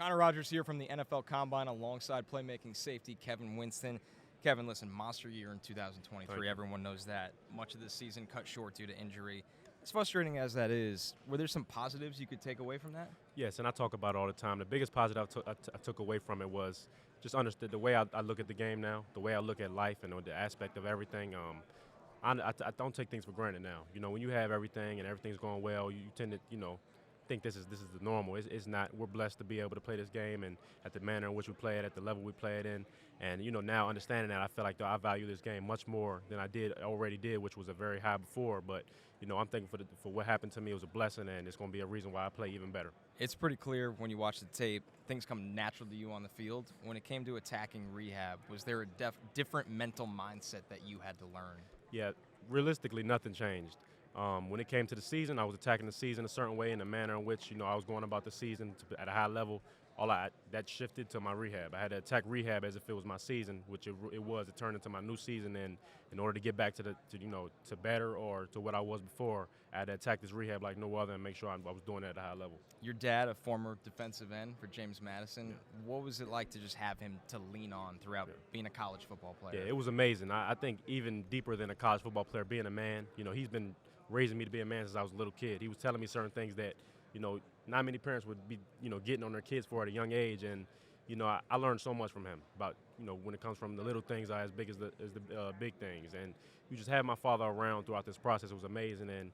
Connor Rogers here from the NFL Combine alongside playmaking safety Kevin Winston. Kevin, listen, monster year in 2023. Everyone knows that. Much of the season cut short due to injury. As frustrating as that is, were there some positives you could take away from that? Yes, and I talk about it all the time. The biggest positive I took away from it was just understood the way I look at the game now, the way I look at life and the aspect of everything. I don't take things for granted now. You know, when you have everything and everything's going well, you tend to, think this is the normal. It's not. We're blessed to be able to play this game and at the manner in which we play it, at the level we play it in. And, now understanding that, I feel like I value this game much more than I already did, which was a very high before. But, I'm thankful for what happened to me. It was a blessing, and it's going to be a reason why I play even better. It's pretty clear when you watch the tape, things come natural to you on the field. When it came to attacking rehab, was there a different mental mindset that you had to learn? Yeah, realistically, nothing changed. When it came to the season, I was attacking the season a certain way in the manner in which, I was going about the season at a high level. That shifted to my rehab. I had to attack rehab as if it was my season, which it was. It turned into my new season, and in order to get back to better or to what I was before, I had to attack this rehab like no other and make sure I was doing it at a high level. Your dad, a former defensive end for James Madison, yeah. What was it like to just have him to lean on throughout being a college football player? Yeah, it was amazing. I think even deeper than a college football player, being a man, he's been raising me to be a man since I was a little kid. He was telling me certain things that, not many parents would be, getting on their kids for at a young age. And, I learned so much from him about, when it comes from the little things as big as the big things. And you just had my father around throughout this process. It was amazing. And,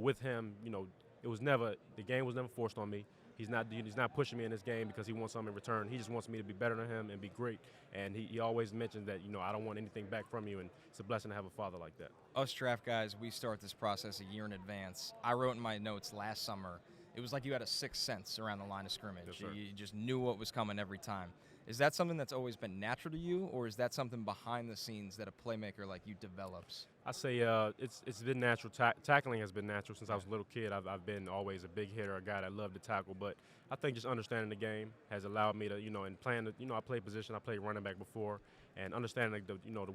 with him, the game was never forced on me. He's not pushing me in this game because he wants something in return. He just wants me to be better than him and be great. And he always mentions that, I don't want anything back from you. And it's a blessing to have a father like that. Us draft guys, we start this process a year in advance. I wrote in my notes last summer, it was like you had a sixth sense around the line of scrimmage. Yes, sir. You just knew what was coming every time. Is that something that's always been natural to you, or is that something behind the scenes that a playmaker like you develops? I say it's been natural. Tackling has been natural since I was a little kid. I've been always a big hitter, a guy that loved to tackle. But I think just understanding the game has allowed me to, and playing, I played position. I played running back before, and understanding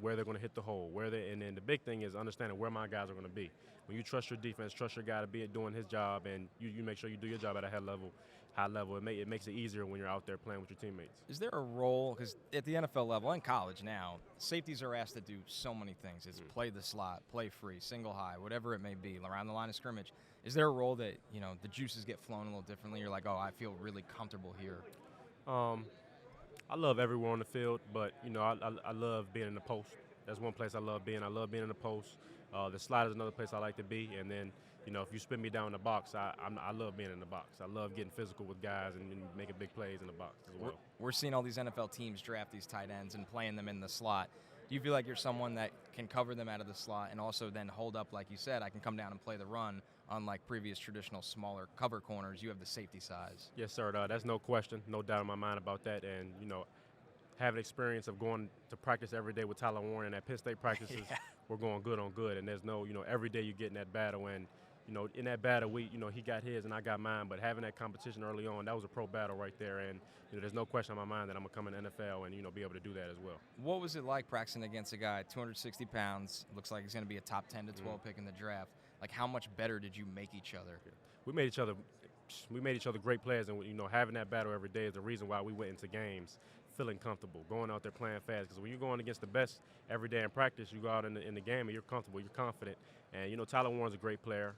where they're going to hit the hole, and then the big thing is understanding where my guys are going to be. When you trust your defense, trust your guy to be doing his job, and you make sure you do your job at a high level. It makes it easier when you're out there playing with your teammates. Is there a role, because at the NFL level and college now, safeties are asked to do so many things. It's play the slot, play free, single high, whatever it may be, around the line of scrimmage. Is there a role that, the juices get flown a little differently? You're like, oh, I feel really comfortable here. I love everywhere on the field, but, I love being in the post. That's one place I love being. I love being in the post. The slot is another place I like to be. And then, if you spin me down in the box, I love being in the box. I love getting physical with guys and making big plays in the box as well. We're seeing all these NFL teams draft these tight ends and playing them in the slot. Do you feel like you're someone that can cover them out of the slot and also then hold up, like you said, I can come down and play the run, unlike previous traditional smaller cover corners? You have the safety size. Yes, sir. That's no question, no doubt in my mind about that. And, having experience of going to practice every day with Tyler Warren and at Penn State practices, we're going good on good. And there's no, every day you get in that battle. And, in that battle, he got his and I got mine. But having that competition early on, that was a pro battle right there. And, there's no question in my mind that I'm going to come in the NFL and, be able to do that as well. What was it like practicing against a guy, 260 pounds, looks like he's going to be a top 10 to 12 pick in the draft? Like, how much better did you make each other? Yeah. We made each other great players. And, having that battle every day is the reason why we went into games feeling comfortable, going out there playing fast. Because when you're going against the best every day in practice, you go out in the game and you're comfortable, you're confident. And, Tyler Warren's a great player,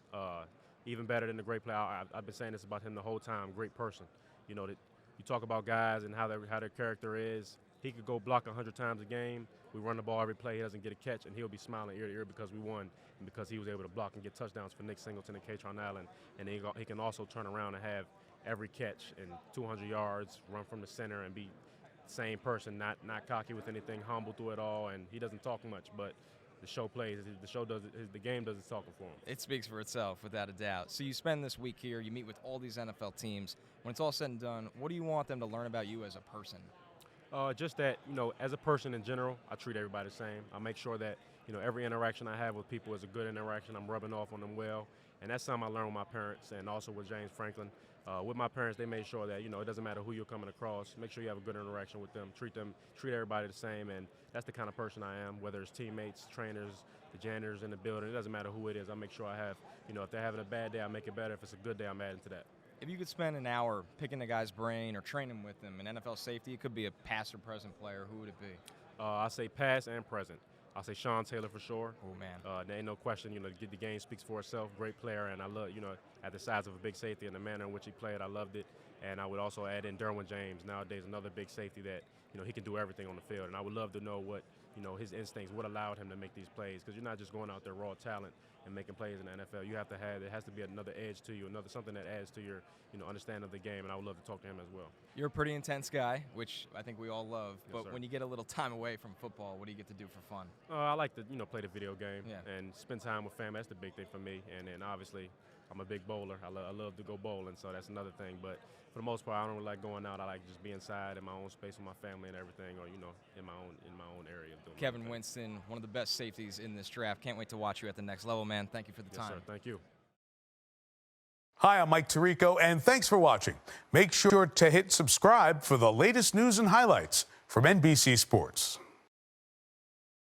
even better than a great player. I've been saying this about him the whole time, great person. That you talk about guys and how their character is. He could go block 100 times a game. We run the ball every play. He doesn't get a catch, and he'll be smiling ear to ear because we won and because he was able to block and get touchdowns for Nick Singleton and Katron Allen. And he can also turn around and have every catch and 200 yards, run from the center and be the same person, not cocky with anything, humble through it all. And he doesn't talk much, but the show plays. The game does its talking for him. It speaks for itself, without a doubt. So you spend this week here. You meet with all these NFL teams. When it's all said and done, what do you want them to learn about you as a person? Just that, as a person in general, I treat everybody the same. I make sure that, every interaction I have with people is a good interaction. I'm rubbing off on them well. And that's something I learned with my parents and also with James Franklin. With my parents, they made sure that, it doesn't matter who you're coming across. Make sure you have a good interaction with them. Treat everybody the same. And that's the kind of person I am, whether it's teammates, trainers, the janitors in the building. It doesn't matter who it is. I make sure I have, if they're having a bad day, I make it better. If it's a good day, I'm adding to that. If you could spend an hour picking a guy's brain or training with him in NFL safety, it could be a past or present player. Who would it be? I say past and present. I'll say Sean Taylor for sure. Oh, man. There ain't no question, the game speaks for itself. Great player, and I love, at the size of a big safety and the manner in which he played, I loved it. And I would also add in Derwin James, nowadays another big safety that, he can do everything on the field. And I would love to know what, his instincts, what allowed him to make these plays. Because you're not just going out there raw talent and making plays in the NFL. You have to have, there has to be another edge to you, something that adds to your, understanding of the game. And I would love to talk to him as well. You're a pretty intense guy, which I think we all love. Yes, but sir. when you get a little time away from football, what do you get to do for fun? I like to, play the video game Yeah. and spend time with family. That's the big thing for me. And then obviously, I'm a big bowler. I love to go bowling, so that's another thing. But for the most part, I don't really like going out. I like just be inside in my own space with my family and everything, or in my own area. Doing Kevin Winston, one of the best safeties in this draft. Can't wait to watch you at the next level, man. Thank you for the Yes, time. sir. Thank you. Hi, I'm Mike Tirico, and thanks for watching. Make sure to hit subscribe for the latest news and highlights from NBC Sports.